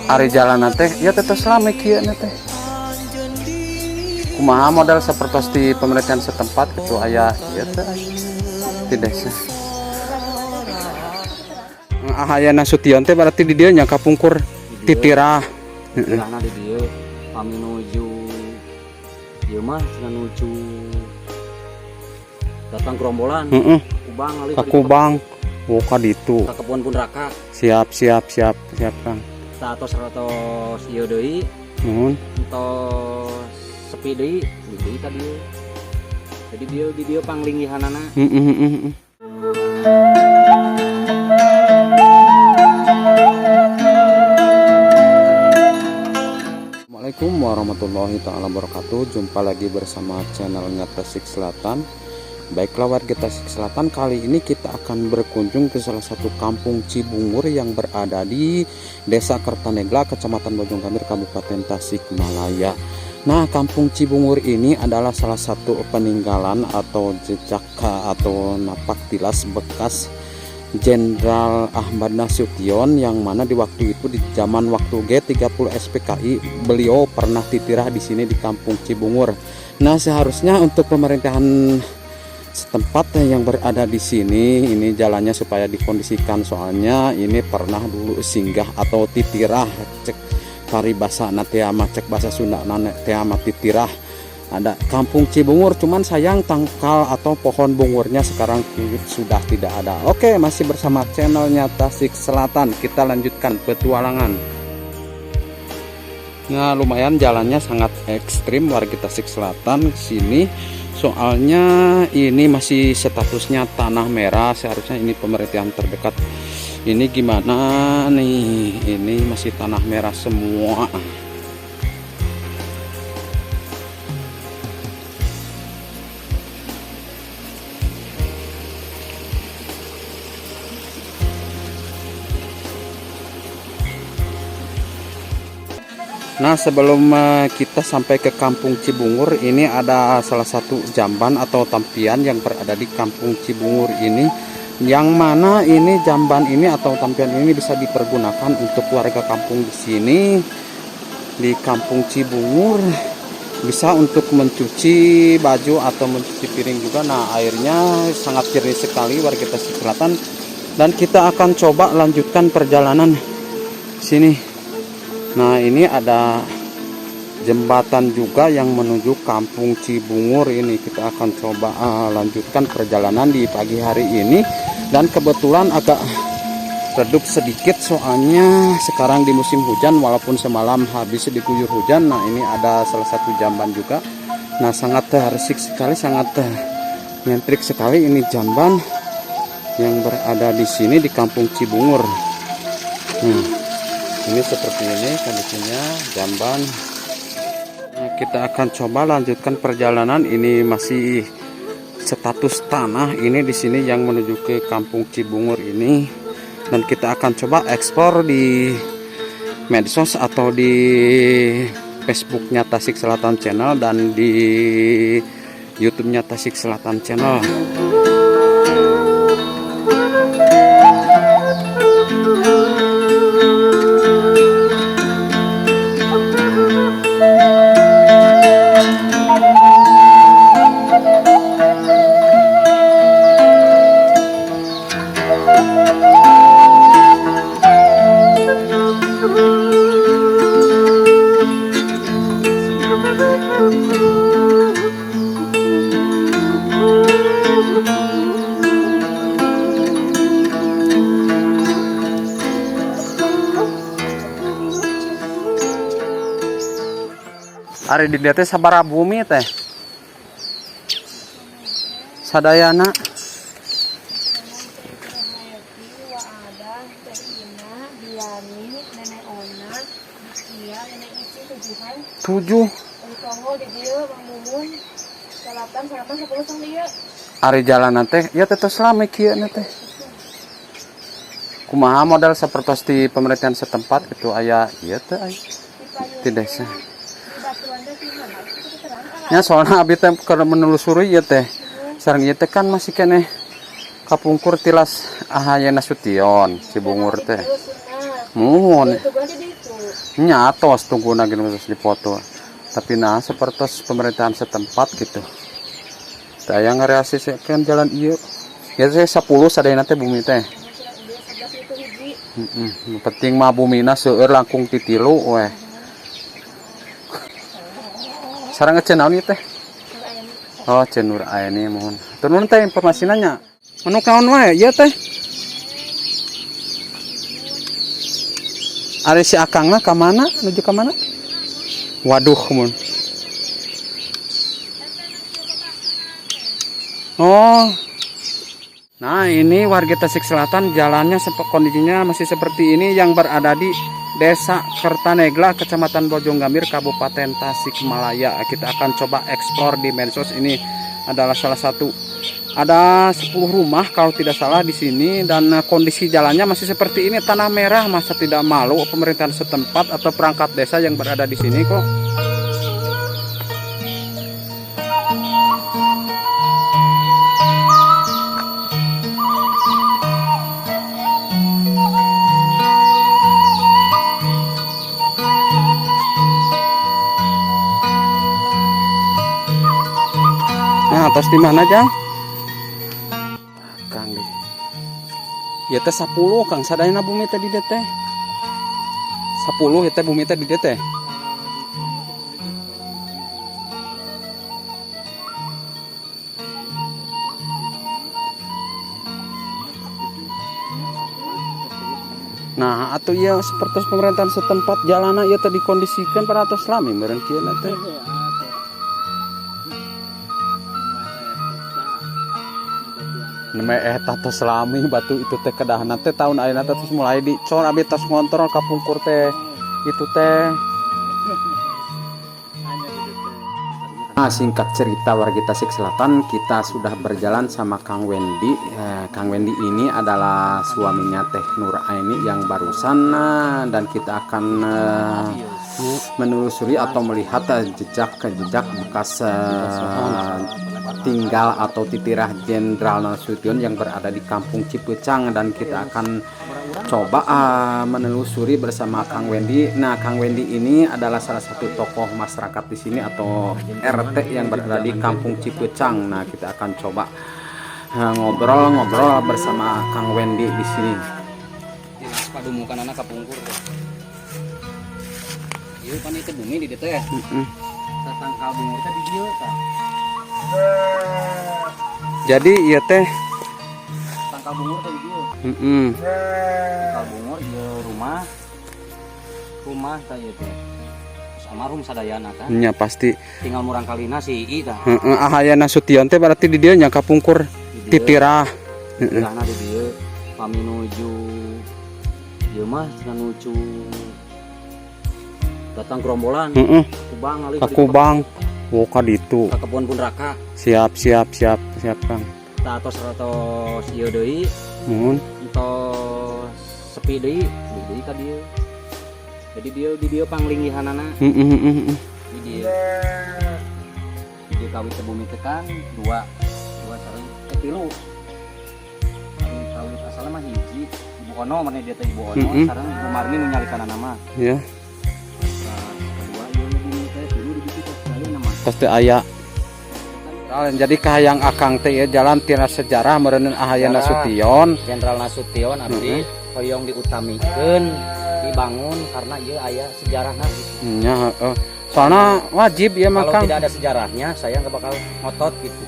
Ari jalan teh ya teh selama kieu teh. Kumaha modal sapertos di pemerintahan setempat itu aya ieu teh di desa. Ahaya Nasution teh berarti di dieu nya kapungkur titirah. Titirahna di dieu kami menuju ieu mah menuju datang gerombolan. Kubang alih ka Kubang. Oh ka ditu. Ka kebun Punraka. Siap Kang. Satos ieu deui. Nuhun. Entos sepi deui ka dieu. Jadi di dieu panglinggihanana. Assalamualaikum warahmatullahi taala wabarakatuh. Jumpa lagi bersama channelnya Tasik Selatan. Baiklah warga Tasik Selatan, kali ini kita akan berkunjung ke salah satu kampung Cibungur yang berada di Desa Kertanegla, Kecamatan Bojonggamir, Kabupaten Tasikmalaya. Nah, kampung Cibungur ini adalah salah satu peninggalan atau jejak atau napak tilas bekas Jenderal Ahmad Nasution, yang mana di waktu itu di zaman waktu G30 SPKI beliau pernah titirah di sini di kampung Cibungur. Nah, seharusnya untuk pemerintahan setempat yang berada di sini ini jalannya supaya dikondisikan, soalnya ini pernah dulu singgah atau titirah cek paribasa nateama cek bahasa Sunda nateama titirah ada kampung Cibungur, cuman sayang tangkal atau pohon bungurnya sekarang sudah tidak ada. Oke, masih bersama channelnya Tasik Selatan, kita lanjutkan petualangan. Nah, lumayan jalannya sangat ekstrim warga Tasik Selatan sini, soalnya ini masih statusnya tanah merah. Seharusnya ini pemerintahan terdekat. Ini gimana nih? Ini masih tanah merah semua. Nah, sebelum kita sampai ke kampung Cibungur, ini ada salah satu jamban atau tampian yang berada di kampung Cibungur ini, yang mana ini jamban ini atau tampian ini bisa dipergunakan untuk warga kampung di sini di kampung Cibungur, bisa untuk mencuci baju atau mencuci piring juga. Nah, airnya sangat jernih sekali warga Tasik Selatan, dan kita akan coba lanjutkan perjalanan sini. Nah, ini ada jembatan juga yang menuju kampung Cibungur ini. Kita akan coba lanjutkan perjalanan di pagi hari ini, dan kebetulan agak redup sedikit soalnya sekarang di musim hujan, walaupun semalam habis diguyur hujan. Nah, ini ada salah satu jamban juga. Nah, sangat resik sekali, sangat nyentrik sekali ini jamban yang berada di sini di kampung Cibungur. Ini seperti ini kondisinya jamban. Nah, kita akan coba lanjutkan perjalanan. Ini masih status tanah ini di sini yang menuju ke kampung Cibungur ini, dan kita akan coba ekspor di medsos atau di Facebooknya Tasik Selatan Channel dan di YouTube-nya Tasik Selatan Channel. Ari di dia teh sabaraha bumi teh? Sadayana. Tujuh. Ari jalan teh ya teh selama kieu teh. Kumaha modal sapertos di pemerintahan setempat gitu aya ieu teh di desa. Ya, soalnya abi teh keur menelusuri ieu teh. Sareng ieu teh kan masih keneh kapungkur tilas Ahaya Nasution Cibungur teh. Muhun. nyatos tunggu lagi terus dipoto. Tapi nah seperti pemerintahan setempat gitu. Saya ngerealisasikan jalan iya. Ya saya 10 sadayana teh bumi teh. Penting mah bumina seueur langkung titilu weh. Sareng ngecen naon ieu teh? Oh, cenur Aini mohon. Turun teh informasi nanya. Anu kaon wae ieu teh. Ari si Akangna ka mana? Nuju ka mana? Waduh, mun. Oh. Nah, ini warga Tasik Selatan jalannya kondisinya masih seperti ini yang berada di Desa Kertanegla, Kecamatan Bojonggambir, Kabupaten Tasikmalaya. Kita akan coba eksplor di medsos. Ini adalah salah satu, ada 10 rumah kalau tidak salah di sini, dan kondisi jalannya masih seperti ini, tanah merah. Masa tidak malu pemerintahan setempat atau perangkat desa yang berada di sini kok. Nah, atas di mana, Jang? Kang di. Ya teh 10, Kang. Sadayana bumi teh di dieu teh. 10 ya teh bumi teh di dieu teh. Nah, atuh ieu seperti pemerintahan setempat jalana ieu teh dikondisikan pada atas lami meureun kieu teh. Neme tato selami batu itu teh kedahana teh tahun ayeuna teh terus mulai dicor abi tos ngontrol kapungkur teh itu teh. Nah, singkat cerita warga Tasik Selatan, kita sudah berjalan sama Kang Wendy. Kang Wendy ini adalah suaminya Teh Nur Aini yang barusan, dan kita akan menelusuri atau melihat jejak bekas tinggal atau titirah Jenderal Nasution yang berada di Kampung Cipecang, dan kita akan coba menelusuri bersama Kang Wendy. Nah, Kang Wendy ini adalah salah satu tokoh masyarakat di sini atau RT yang berada di Kampung Cipecang. Nah, kita akan coba ngobrol-ngobrol bersama Kang Wendy di sini. Jelas padumukan anak kapungkur. Ieu kan itu bumi di dieu teh. Tatangkal bungur teh di dieu tah. Jadi ieu teh tangkal bungur teh di dieu. Tangkal bungur ieu rumah tah ieu teh. Almarhum sadayana kan. Nya pasti. Tinggal murang kalina si I tah. Ahaya Nasution teh berarti di dieu nya kapungkur titirah. Titirahna di dieu pami nuju ieu mah cenah nuju datang gerombolan. Kubang alih ka Kubang. Oh, ka ditu. Ka kebun Punraka. Siap Kang. Tah atos ieu deui. Mun Entos sepi deui ka dieu. Jadi di dieu panglinggihanana. Di dieu kawit teh bumi tekan dua sareng tilu. Kawit asalna mah hiji. Ibu Ono mane dia teh Ibu Ono sareng Ibu Marni nu nyalikanana mah. Ya. Kedua ieu bumi teh tilu di ditu sekali nama. Pasti aya. Jadi kahayang Akang teh ya jalan tiras sejarah meureun Ahaya Nasution. Jenderal Nasution abdi hoyong diutamikeun dibangun karena ieu aya sejarahna gitu. Nya heeh. Soalnya wajib ya Kalau Kang. tidak ada sejarahnya saya nggak bakal ngotot gitu.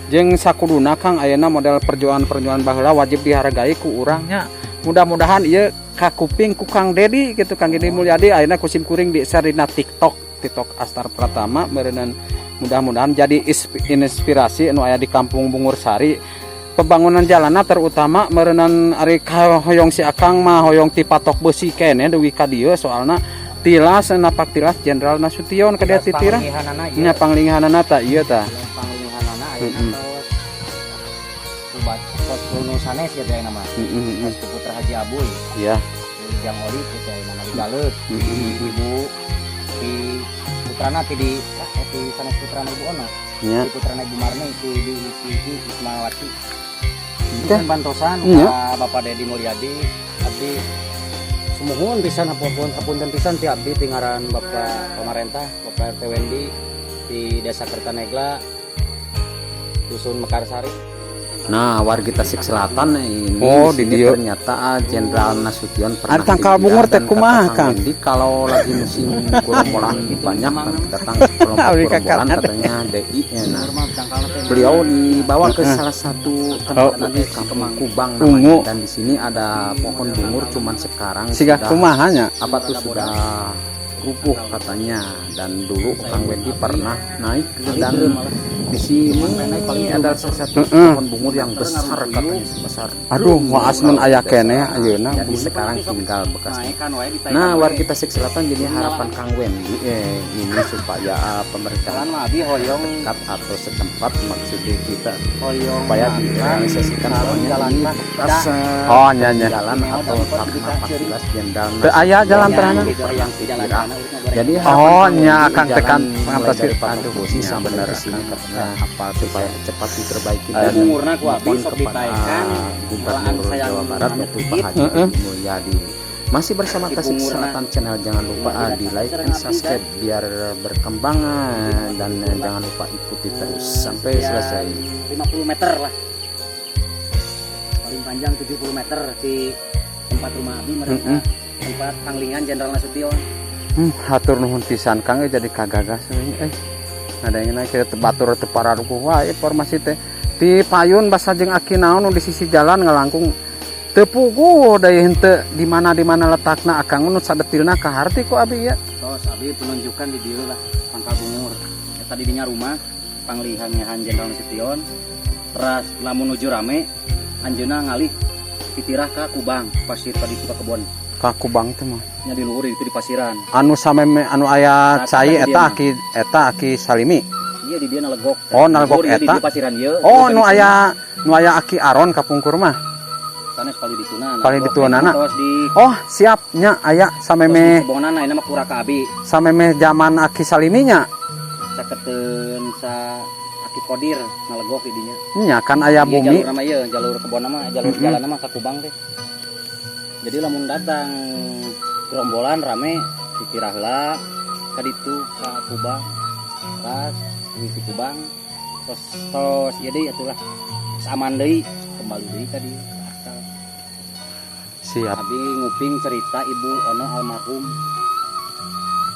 Jeung sakuduna Kang ayeuna model perjuangan baheula wajib dihargai ku urangnya. Mudah-mudahan ieu kakuping ku Kang Dedi gitu, Kang Dedi Mulyadi ayeuna kusim kuring di share dina TikTok Astar Pratama meureun. Mudah-mudahan jadi inspirasi anu aya di Kampung Bungur Sari. Pembangunan jalanna terutama meureun ari hoyong si Akang mah hoyong ti patok besi kene duwi ka dieu soalna tilas napak tilas Jenderal Nasution ka dia titirah. Nya panglinggihanana tah ieu tah. Panglinggihanana ayeuna tos Bruno Sanes ya teh nama. Tos Putra Haji Abuy. Iya. Jang Oli teh ayeuna di Galut. Ibu di putrana di sanes putrana Ibu Ono. Nya. Di putrana Ibu Marni di Ismawati. Kan bantosan Bapak Dedi Mulyadi abdi Semuhun pisan hapunten pisan ti abdi tingaran Bapak pemerintah, Bapak RT Wendi di Desa Kertanegla, Dusun Mekarsari. Nah, wargi Tasik Selatan ini di sini dia. ternyata Jenderal Nasution pernah Ada tangkal dibilang bungur teh dan kumaha, kata Kang? Wendi kalau lagi musim gerombolan banyak datang kelompok Abdi gerombolan kakak. katanya DI ya, nah. Normal tangkalna teh. Beliau dibawa ke salah satu tempat di Kampung Kubang Ungu. namanya, dan di sini ada pohon bungur cuman sekarang Siga sudah kumahanya. apa tuh sudah rubuh katanya. Dan dulu Kang Wendi pernah naik dan di sini ada salah satu pohon bungur yang besar katanya, sebesar Aduh, drum. mau asmun aya kene ayeuna. Jadi sekarang tinggal bekasnya. Naik kan wae ditaikan. Nah, warga Tasik Selatan jadi harapan Kang Wendi ini supaya pemerintahan Jalan mah abi hoyong dekat atau setempat maksudnya kita hoyong supaya direalisasikan soalnya jalan di mah. pas Oh, nya nya. jalan atau tahap 14 Jenderal Teu aya jalan Nasution terana. itu yang jalan dikira. kana Jadi Oh, harapan nya Kang akan Wendi tekan jalan mulai pengatas dari aduh, Patok Bosi nya sampai bener, ke sini Kang. katanya apa supaya cepat diperbaiki Ayo dan mungurna ku abi mohon sok kepada ditaikan. Gubernur Sayang Jawa Barat yaitu Pak Haji Heeh. Mulyadi. Masih bersama Tasik Selatan Channel, jangan lupa di like and subscribe biar berkembang dan jangan lupa ikuti terus sampai selesai. 50 meter lah. Paling panjang 70 meter di tempat rumah abi mereka. Tempat panglingan Jenderal Nasution. Hatur nuhun pisan Kang jadi kagagas we. Ada yang naik kita batur teu pararukuh wae informasi teh. Di payun basa jeung aki naon nu di sisi jalan ngalangkung teu puguh da henteu di mana letakna akang nu sadetilna ka harti ku abi ya. Terus abi penunjukan di dieu lah pangkal bungur. Eta di dinya rumah panglihan Jenderal Nasution. Teras lamun nuju rame anjeunna ngalih titirah ka Kubang, pasir tadi suka kebon. Ka Kubang teh mah. Nya di luhur itu di pasiran. Anu sameme anu aya Nah, cai tadi eta dia aki Salimi. Iya di dia nalegok. Oh, nalegok Luhur ieu eta? di pasiran ieu. Oh nu aya aki Aron kapungkur mah. Sanes kali dituna. Kali ditunana. Terus di Oh siap nya aya sameme kebonana ini mah kuraka abi. zaman aki Saliminya. Caketeun sa aki Kodir nalegok di dinya. Nya kan aya Ieu bumi. jalur nama ieu, jalur kebon nama, jalur jalan nama ka Kubang teh. Jadi lamun datang gerombolan rame ditirah heula ka ditu ka Kubang. Pas di Kubang tos jadi atulah saman deui kembali deui tadi asal. Siap. Abi nguping cerita Ibu Ono almarhum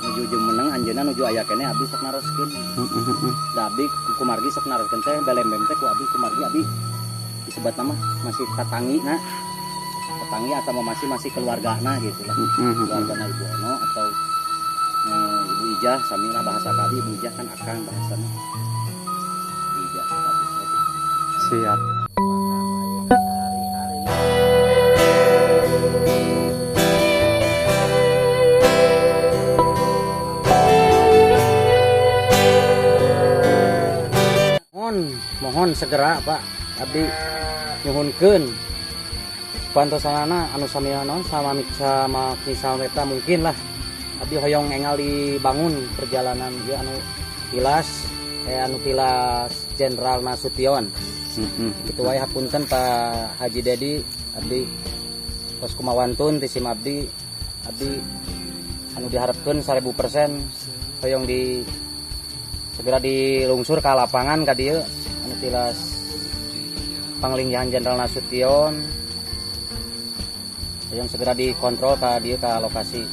nuju jemeneng anjeunna nuju aya kene abi sok naroskeun. Da abi kumargi sok naroskeun teh belembem teh ku abi kumargi abi disebat nama masih katangi na. Katangi atau masih keluargana gitu lah. Keluargana Ibu Ono atau Ibu Ijah sami lah bahasa kami Ibu Ijah kan akang bahasana. Ibu Ijah Siap. Mohon segera Pak abdi nyuhunkeun pantosanana anu samiana naon sama misal eta mungkin lah abdi hoyong engal dibangun perjalanan ieu anu tilas Jenderal Nasution. Kitu wae hapunten Pak Haji Dedi abdi tos kumawantun ti sim abdi anu diharapkeun 1000% hoyong di segera dilungsur ke lapangan ka dieu anu tilas Panglinggihan Jenderal Nasution yang segera dikontrol ka dieu ka lokasi.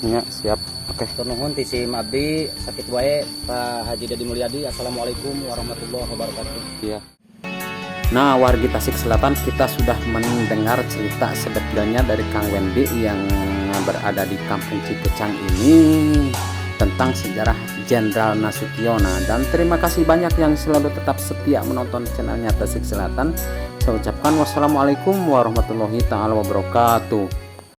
Ya, siap. Oke. Tur nuhun ti sim abdi sakit wae Pak Haji Dedi Mulyadi. Assalamualaikum warahmatullahi wabarakatuh. Iya. Nah, wargi Tasik Selatan, kita sudah mendengar cerita sebetulnya dari Kang Wendi yang berada di Kampung Cikecang ini tentang sejarah Jenderal Nasution. Dan terima kasih banyak yang selalu tetap setia menonton channelnya Tasik Selatan. Saya ucapkan wassalamualaikum warahmatullahi wabarakatuh.